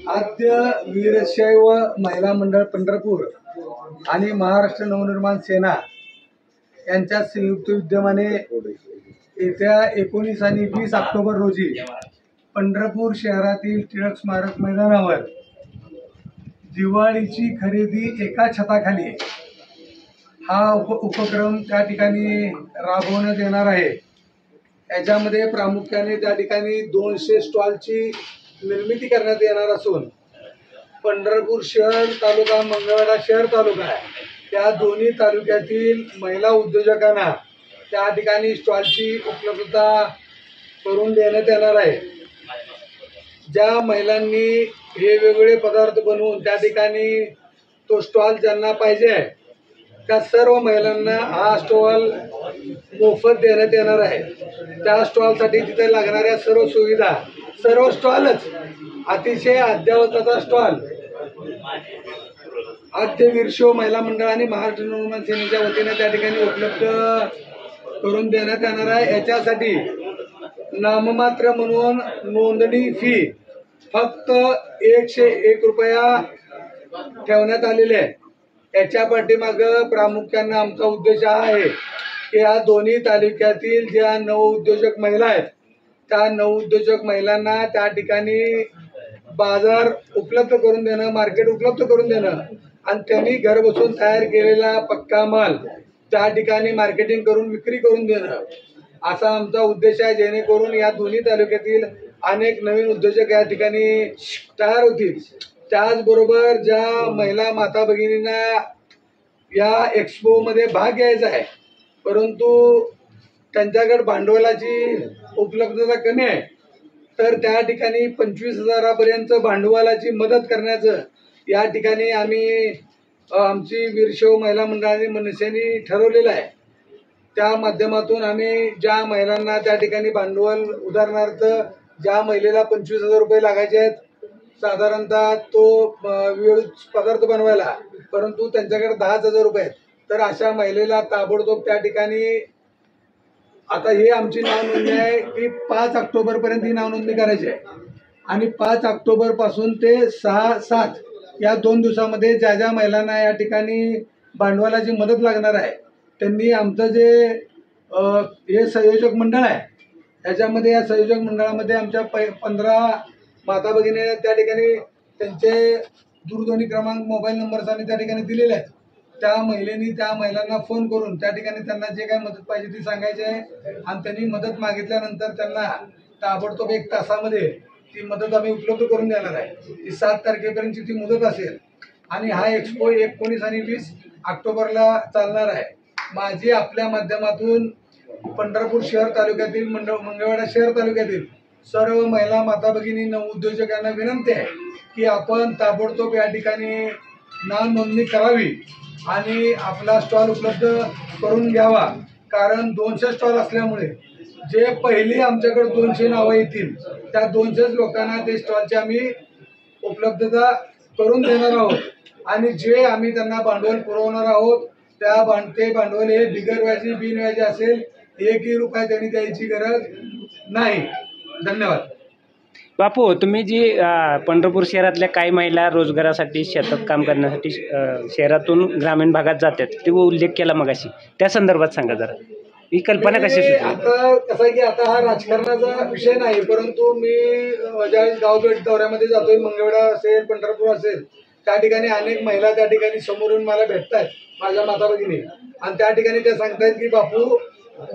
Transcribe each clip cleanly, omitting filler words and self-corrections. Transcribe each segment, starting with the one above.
आद्य वीरशैव महिला मंडळ पंढरपूर आणि महाराष्ट्र नवनिर्माण सेना यांच्या संयुक्त विद्यमाने येत्या 19 आणि 20 ऑक्टोबर रोजी पंढरपूर शहरातील टिळक स्मारक मैदानावर दिवाळीची खरेदी एका छताखाली हा उपक्रम त्या ठिकाणी राबवण्यात येणार आहे। याच्यामध्ये प्रामुख्याने त्या ठिकाणी 200 स्टॉलची निर्मिती करण्यात येणार असून पंढरपूर शहर तालुका मंगळवेढा शहर तालुका त्या दोन्ही तालुक्यातील महिला उद्योजकांना त्या ठिकाणी स्टॉलची उपलब्धता करून देण्यात येणार आहे। ज्या महिलांनी हे वेगवेगळे पदार्थ बनवून त्या ठिकाणी तो स्टॉल ज्यांना पाहिजे आहे त्या सर्व महिलांना हा स्टॉल मोफत देण्यात येणार आहे। त्या स्टॉलसाठी तिथे लागणाऱ्या सर्व सुविधा, सर्व स्टॉलच अतिशय अद्ययावत स्टॉल आद्य वीरशैव महिला मंडळ आणि महाराष्ट्र नवनिर्माण सेनेच्या वतीने त्या ठिकाणी उपलब्ध करून देण्यात येणार आहे। याच्यासाठी नाममात्र म्हणून नोंदणी फी फक्त 101 रुपया ठेवण्यात आलेली आहे। याच्या पाठीमागं प्रामुख्याने आमचा उद्देश आहे की या दोन्ही तालुक्यातील ज्या नवउद्योजक महिला आहेत त्या नवउद्योजक महिलांना त्या ठिकाणी बाजार उपलब्ध करून देणं, मार्केट उपलब्ध करून देणं आणि त्यांनी घर बसून तयार केलेला पक्का माल त्या ठिकाणी मार्केटिंग करून विक्री करून देणं असा आमचा उद्देश आहे, जेणेकरून या दोन्ही तालुक्यातील अनेक नवीन उद्योजक या ठिकाणी तयार होतील। त्याचबरोबर ज्या महिला माता भगिनींना या एक्सपो मध्ये भाग घ्यायचा आहे परंतु त्यांच्याकडे भांडवलाची उपलब्धता कमी आहे तर त्या ठिकाणी 25,000 भांडवलाची मदत करण्याचं या ठिकाणी आम्ही आमची वीरशैव महिला मंडळाने मनसेने ठरवलेलं आहे। त्या माध्यमातून आम्ही ज्या महिलांना त्या ठिकाणी भांडवल, उदाहरणार्थ ज्या महिलेला 25,000 रुपये लागायचे आहेत साधारणतः तो विविध पदार्थ बनवायला, परंतु त्यांच्याकडे 10,000 रुपये आहेत तर अशा महिलेला ताबडतोब त्या ठिकाणी आता ही आमची नाव नोंदणी आहे की 5 ऑक्टोबर पर्यंत ही नाव नोंदणी करायची आहे आणि 5 ऑक्टोबर पासून ते 6-7 या 2 दिवसामध्ये ज्या ज्या महिलांना या ठिकाणी भांडवलाची मदत लागणार आहे त्यांनी आमचं जे हे संयोजक मंडळ आहे त्याच्यामध्ये या संयोजक मंडळामध्ये आमच्या 15 माता भगिनी त्या ठिकाणी त्यांचे दूरध्वनी क्रमांक, मोबाईल नंबर्स आम्ही त्या ठिकाणी दिलेले आहेत। त्या महिलांना फोन करून त्या ठिकाणी त्यांना जे काही मदत पाहिजे ती सांगायची आहे आणि त्यांनी मदत मागितल्यानंतर त्यांना ताबडतोब 1 तासामध्ये ती मदत आम्ही उपलब्ध करून देणार आहे। ती 7 तारखेपर्यंतची ती मुदत असेल आणि हा एक्सपो 19 आणि 20 ऑक्टोबरला चालणार आहे। माझी आपल्या माध्यमातून पंढरपूर शहर तालुक्यातील मंगळवेढा शहर तालुक्यातील सर्व महिला माता भगिनी नवउद्योजकांना विनंती आहे की आपण ताबडतोब या ठिकाणी नाव नोंदणी करावी आणि आपला स्टॉल उपलब्ध करून घ्यावा, कारण 200 स्टॉल असल्यामुळे जे पहिली आमच्याकडे 200 नावं येतील त्या 200 लोकांना ते स्टॉलची आम्ही उपलब्धता करून देणार आहोत आणि जे आम्ही त्यांना भांडवल पुरवणार आहोत ते भांडवल हे बिगर व्याजी बिनव्याजी असेल, 1 रुपया त्यांनी द्यायची गरज नाही। धन्यवाद। बापू, तुम्ही जी पंढरपूर शहरातल्या काही महिला रोजगारासाठी शेतात काम करण्यासाठी शहरातून ग्रामीण भागात जातात ते उल्लेख केला मगाशी, त्या संदर्भात सांगा जरा, ही कल्पना कशी सुचली? आता कसं आहे की आता हा राजकारणाचा विषय नाही, परंतु मी ज्यावेळेस गावभेट दौऱ्यामध्ये जातोय, मंगळवेढा असेल, पंढरपूर असेल, त्या ठिकाणी अनेक महिला त्या ठिकाणी समोरून मला भेटतायत, माझ्या माता भगिनी, आणि त्या ठिकाणी त्या सांगतायत की बापू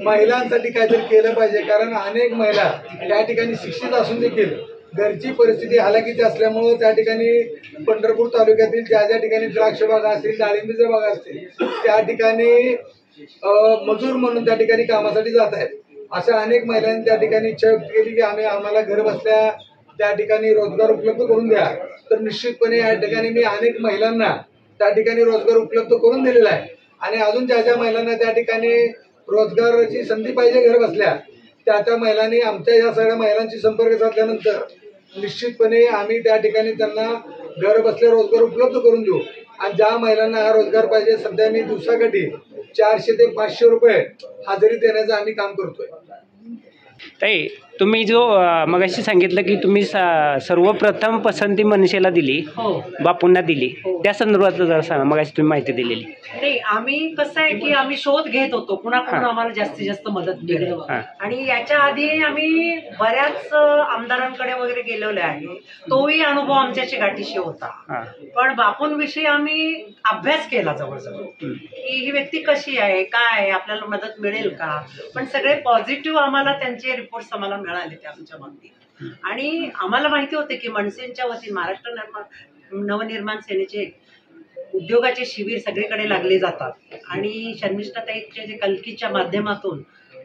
महिलांसाठी काहीतरी केलं पाहिजे, कारण अनेक महिला त्या ठिकाणी शिक्षित असून देखील घरची परिस्थिती हालाकीची असल्यामुळे त्या ठिकाणी पंढरपूर तालुक्यातील ज्या ठिकाणी द्राक्ष बागा असतील, डाळिंबीच्या बागा असतील त्या ठिकाणी मजूर म्हणून त्या ठिकाणी कामासाठी जात आहेत। अशा अनेक महिलांनी त्या ठिकाणी इच्छा व्यक्त केली की आम्हाला घर बसल्या त्या ठिकाणी रोजगार उपलब्ध करून द्या, तर निश्चितपणे या ठिकाणी मी अनेक महिलांना त्या ठिकाणी रोजगार उपलब्ध करून दिलेला आहे आणि अजून ज्या महिलांना त्या ठिकाणी रोजगाराची संधी पाहिजे घर बसल्या त्या महिलांनी आमच्या या सगळ्या महिलांशी संपर्क साधल्यानंतर निश्चितपणे आम्ही त्या ठिकाणी त्यांना घर बसल्या रोजगार उपलब्ध करून देऊ आणि ज्या महिलांना हा रोजगार पाहिजे सध्या मी दिवसाकाठी 400 ते 500 रुपये हजेरी देण्याचं आम्ही काम करतोय। ताई, तुम्ही जो मगाशी सांगितलं की तुम्ही सर्वप्रथम पसंती मनसेला दिली, हो बापूंना दिली, हो. त्या संदर्भात जरा सांगा. मगाशी तुम्ही माहिती दिलेली. नाही, आम्ही कसं आहे की आम्ही शोध घेत होतो कुणाकडून हा. आम्हाला जास्तीत जास्त मदत मिळेल. हा. आणि याच्या आधी आम्ही बऱ्याच आमदारांकडे वगैरे गेलेलो आहे. तोही अनुभव आमच्याशी गाठीशी होता. हां. पण बापूंविषयी आम्ही अभ्यास केला जवळजवळ की ही व्यक्ती कशी आहे, काय आहे, आपल्याला मदत मिळेल का. पण सगळे पॉझिटिव्ह आम्हाला त्यांचे रिपोर्ट्स आम्हाला मिळाले ते आमच्या बाबतीत. आणि आम्हाला माहिती होते की मनसेच्या वतीने महाराष्ट्र नवनिर्माण सेनेचे उद्योगाचे शिबिर सगळीकडे लागले जातात आणि शर्मिष्ठाताईच्या जे कल्कीच्या माध्यमातून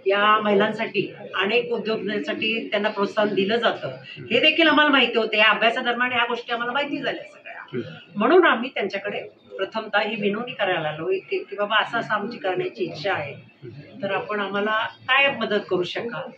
या महिलांसाठी अनेक उद्योगांसाठी त्यांना प्रोत्साहन दिलं जातं हे देखील आम्हाला माहिती होते. या अभ्यासादरम्यान ह्या गोष्टी आम्हाला माहिती झाल्या सगळ्या. म्हणून आम्ही त्यांच्याकडे प्रथमतः ही विनवणी करायला आलो की बाबा असं असं आमची करण्याची इच्छा आहे, तर आपण आम्हाला काय मदत करू शकाल.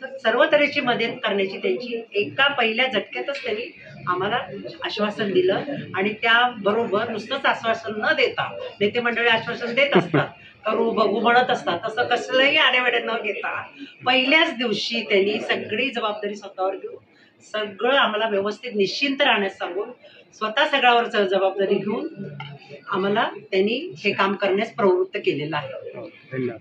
तर सर्व तऱ्हेची मदत करण्याची त्यांची एका पहिल्या झटक्यातच त्यांनी आम्हाला आश्वासन दिलं. आणि त्याबरोबर नुसतंच आश्वासन न देता, नेते मंडळी आश्वासन देत असतात, करू बघू म्हणत असतात, तसं कसलंही आडेवेडे न घेता पहिल्याच दिवशी त्यांनी सगळी जबाबदारी स्वतःवर घेऊन सगळं आम्हाला व्यवस्थित निश्चिंत राहण्यास सांगून स्वतः सगळ्यावर जबाबदारी घेऊन आम्हाला त्यांनी हे काम करण्यास प्रवृत्त केलेलं आहे. धन्यवाद.